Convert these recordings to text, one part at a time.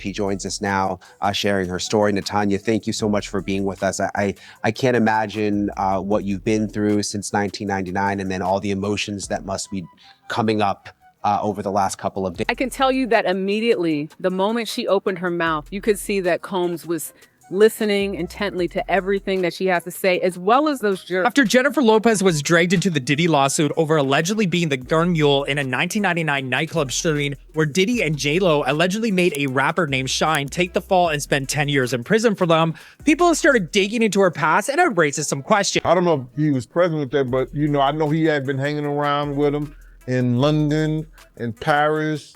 She joins us now, sharing her story. Natanya, thank you so much for being with us. I can't imagine what you've been through since 1999, and then all the emotions that must be coming up over the last couple of days. I can tell you that immediately, the moment she opened her mouth, you could see that Combs was listening intently to everything that she has to say, as well as those jurors. After Jennifer Lopez was dragged into the Diddy lawsuit over allegedly being the gun mule in a 1999 nightclub shooting where Diddy and J-Lo allegedly made a rapper named Shine take the fall and spend 10 years in prison for them, people started digging into her past and it raises some questions. I don't know if he was present with that, but I know he had been hanging around with him in London, in Paris,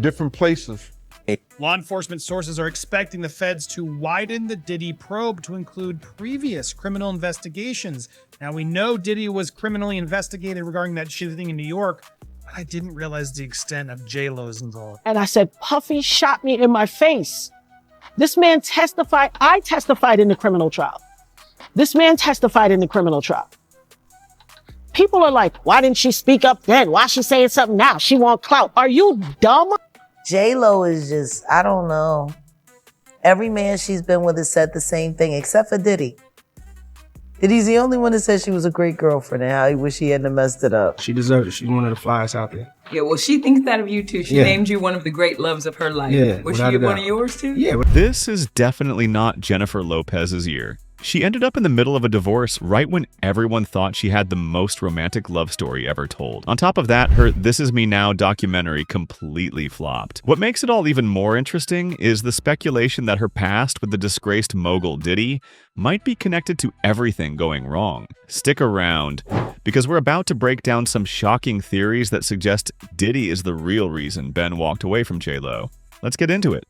different places. Law enforcement sources are expecting the feds to widen the Diddy probe to include previous criminal investigations. Now, we know Diddy was criminally investigated regarding that shooting in New York, but I didn't realize the extent of J-Lo's involved. And I said, Puffy shot me in my face. This man testified. I testified in the criminal trial. This man testified in the criminal trial. People are like, why didn't she speak up then? Why is she saying something now? She want clout. Are you dumb? J-Lo is just, I don't know. Every man she's been with has said the same thing, except for Diddy. Diddy's the only one that said she was a great girlfriend and how he wish he hadn't messed it up. She deserved it. She's one of the flyest out there. Yeah, well, she thinks that of you too. She named you one of the great loves of her life. Yeah, was she one of yours too? Yeah. This is definitely not Jennifer Lopez's year. She ended up in the middle of a divorce right when everyone thought she had the most romantic love story ever told. On top of that, her This Is Me Now documentary completely flopped. What makes it all even more interesting is the speculation that her past with the disgraced mogul Diddy might be connected to everything going wrong. Stick around, because we're about to break down some shocking theories that suggest Diddy is the real reason Ben walked away from J-Lo. Let's get into it.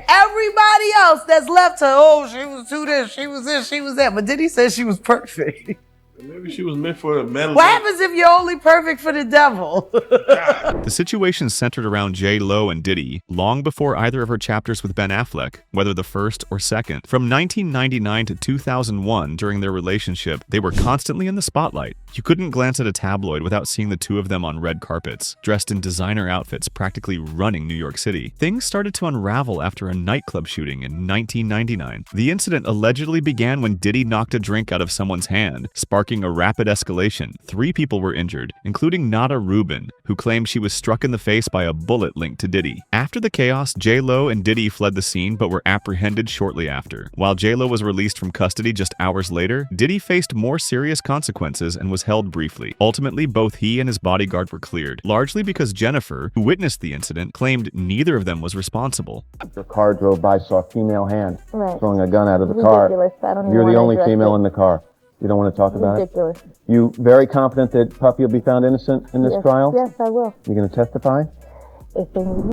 Everybody else that's left her, she was too this, she was this, she was that. But Diddy said she was perfect. Maybe she was meant for the metal. What happens if you're only perfect for the devil? The situation centered around J-Lo and Diddy long before either of her chapters with Ben Affleck, whether the first or second. From 1999 to 2001, during their relationship, they were constantly in the spotlight. You couldn't glance at a tabloid without seeing the two of them on red carpets, dressed in designer outfits, practically running New York City. Things started to unravel after a nightclub shooting in 1999. The incident allegedly began when Diddy knocked a drink out of someone's hand, sparking a rapid escalation. 3 people were injured, including Nada Rubin, who claimed she was struck in the face by a bullet linked to Diddy. After the chaos, J-Lo and Diddy fled the scene but were apprehended shortly after. While J-Lo was released from custody just hours later, Diddy faced more serious consequences and was held briefly. Ultimately, both he and his bodyguard were cleared, largely because Jennifer, who witnessed the incident, claimed neither of them was responsible. The car drove by, saw a female hand throwing a gun out of the Ridiculous. car. You're the only female in the car. You don't want to talk about it? You very confident that Puffy will be found innocent in this trial? Yes, I will. You're going to testify?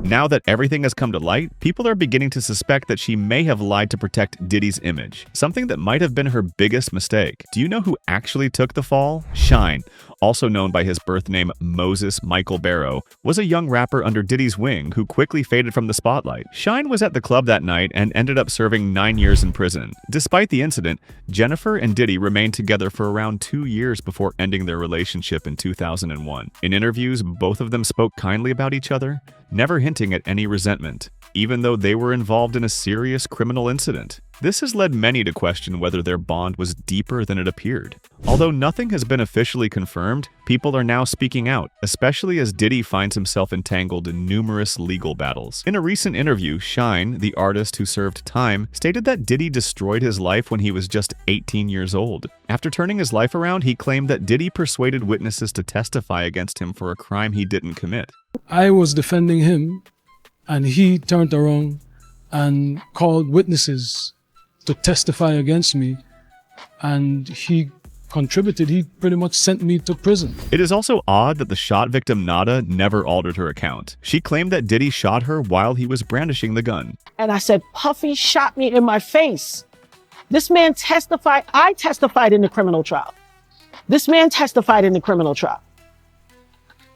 Now that everything has come to light, people are beginning to suspect that she may have lied to protect Diddy's image, something that might have been her biggest mistake. Do you know who actually took the fall? Shine, also known by his birth name Moses Michael Barrow, was a young rapper under Diddy's wing who quickly faded from the spotlight. Shine was at the club that night and ended up serving 9 years in prison. Despite the incident, Jennifer and Diddy remained together for around 2 years before ending their relationship in 2001. In interviews, both of them spoke kindly about each other, never hinting at any resentment, even though they were involved in a serious criminal incident. This has led many to question whether their bond was deeper than it appeared. Although nothing has been officially confirmed, people are now speaking out, especially as Diddy finds himself entangled in numerous legal battles. In a recent interview, Shine, the artist who served time, stated that Diddy destroyed his life when he was just 18 years old. After turning his life around, he claimed that Diddy persuaded witnesses to testify against him for a crime he didn't commit. I was defending him, and he turned around and called witnesses to testify against me, and he contributed. He pretty much sent me to prison. It is also odd that the shot victim Nada never altered her account. She claimed that Diddy shot her while he was brandishing the gun. And I said, Puffy shot me in my face. This man testified. I testified in the criminal trial. This man testified in the criminal trial.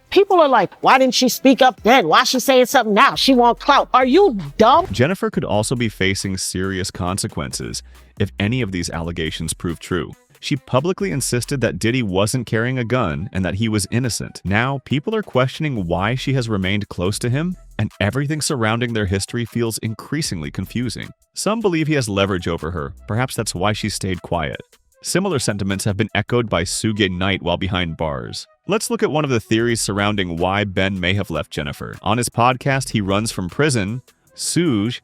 People are like, why didn't she speak up then? Why is she saying something now? She want clout. Are you dumb? Jennifer could also be facing serious consequences if any of these allegations prove true. She publicly insisted that Diddy wasn't carrying a gun and that he was innocent. Now, people are questioning why she has remained close to him and everything surrounding their history feels increasingly confusing. Some believe he has leverage over her. Perhaps that's why she stayed quiet. Similar sentiments have been echoed by Suge Knight while behind bars. Let's look at one of the theories surrounding why Ben may have left Jennifer. On his podcast, He Runs from Prison, Suge,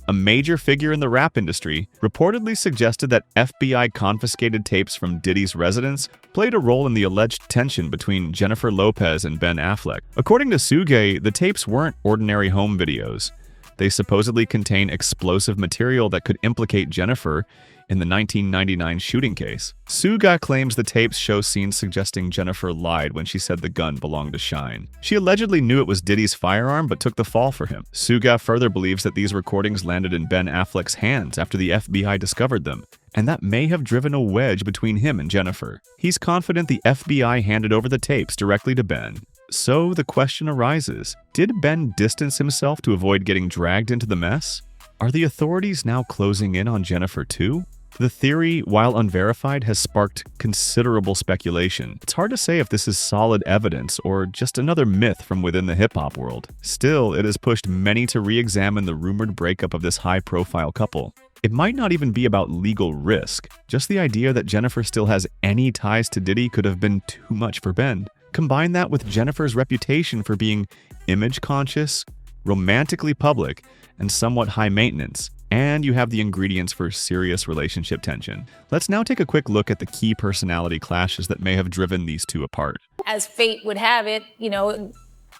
a major figure in the rap industry, reportedly suggested that FBI confiscated tapes from Diddy's residence played a role in the alleged tension between Jennifer Lopez and Ben Affleck. According to Suge, the tapes weren't ordinary home videos. They supposedly contain explosive material that could implicate Jennifer in the 1999 shooting case. Suga claims the tapes show scenes suggesting Jennifer lied when she said the gun belonged to Shine. She allegedly knew it was Diddy's firearm but took the fall for him. Suga further believes that these recordings landed in Ben Affleck's hands after the FBI discovered them, and that may have driven a wedge between him and Jennifer. He's confident the FBI handed over the tapes directly to Ben. So the question arises, did Ben distance himself to avoid getting dragged into the mess? Are the authorities now closing in on Jennifer too? The theory, while unverified, has sparked considerable speculation. It's hard to say if this is solid evidence or just another myth from within the hip-hop world. Still, it has pushed many to re-examine the rumored breakup of this high-profile couple. It might not even be about legal risk. Just the idea that Jennifer still has any ties to Diddy could have been too much for Ben. Combine that with Jennifer's reputation for being image-conscious, romantically public, and somewhat high maintenance, and you have the ingredients for serious relationship tension. Let's now take a quick look at the key personality clashes that may have driven these two apart. As fate would have it,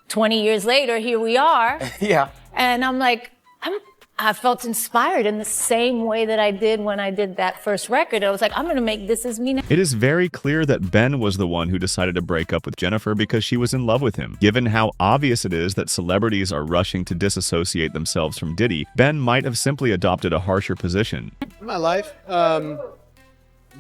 20 years later, here we are. Yeah. And I'm like, I felt inspired in the same way that I did when I did that first record. I was like, I'm going to make This Is Me now. It is very clear that Ben was the one who decided to break up with Jennifer because she was in love with him. Given how obvious it is that celebrities are rushing to disassociate themselves from Diddy, Ben might have simply adopted a harsher position. In my life,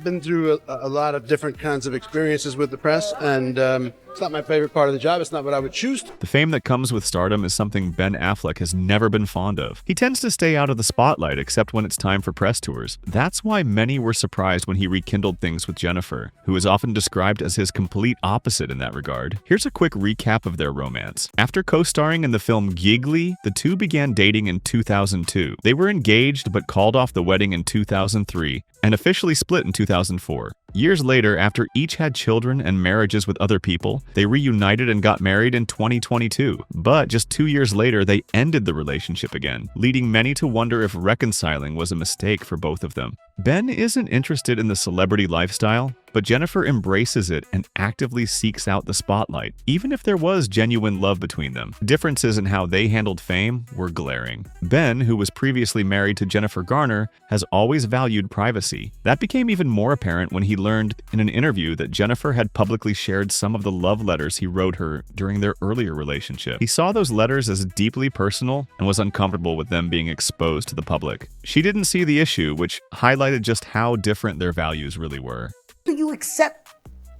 been through a lot of different kinds of experiences with the press, and it's not my favorite part of the job. It's not what I would choose. The fame that comes with stardom is something Ben Affleck has never been fond of. He tends to stay out of the spotlight except when it's time for press tours. That's why many were surprised when he rekindled things with Jennifer, who is often described as his complete opposite in that regard. Here's a quick recap of their romance. After co-starring in the film Giggly, the two began dating in 2002. They were engaged but called off the wedding in 2003 and officially split in 2004. Years later, after each had children and marriages with other people, they reunited and got married in 2022. But just 2 years later, they ended the relationship again, leading many to wonder if reconciling was a mistake for both of them. Ben isn't interested in the celebrity lifestyle, but Jennifer embraces it and actively seeks out the spotlight, even if there was genuine love between them. Differences in how they handled fame were glaring. Ben, who was previously married to Jennifer Garner, has always valued privacy. That became even more apparent when he learned in an interview that Jennifer had publicly shared some of the love letters he wrote her during their earlier relationship. He saw those letters as deeply personal and was uncomfortable with them being exposed to the public. She didn't see the issue, which highlighted just how different their values really were. Do you accept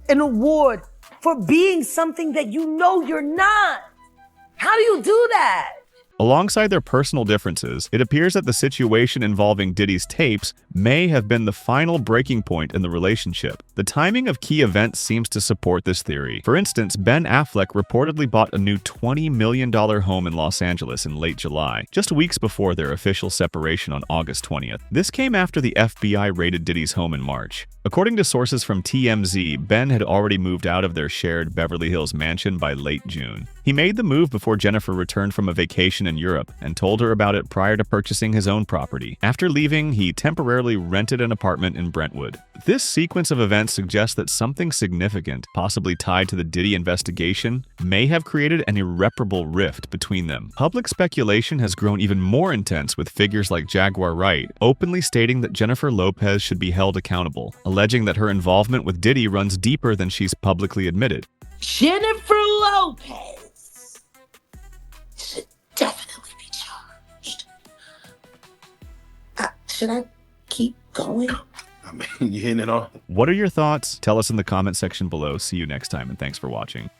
an award for being something that you know you're not? How do you do that? Alongside their personal differences, it appears that the situation involving Diddy's tapes may have been the final breaking point in the relationship. The timing of key events seems to support this theory. For instance, Ben Affleck reportedly bought a new $20 million home in Los Angeles in late July, just weeks before their official separation on August 20th. This came after the FBI raided Diddy's home in March. According to sources from TMZ, Ben had already moved out of their shared Beverly Hills mansion by late June. He made the move before Jennifer returned from a vacation in Europe and told her about it prior to purchasing his own property. After leaving, he temporarily rented an apartment in Brentwood. This sequence of events suggests that something significant, possibly tied to the Diddy investigation, may have created an irreparable rift between them. Public speculation has grown even more intense with figures like Jaguar Wright openly stating that Jennifer Lopez should be held accountable, alleging that her involvement with Diddy runs deeper than she's publicly admitted. Jennifer Lopez should definitely be charged. Should I keep going? I mean, you hitting it off. What are your thoughts? Tell us in the comment section below. See you next time, and thanks for watching.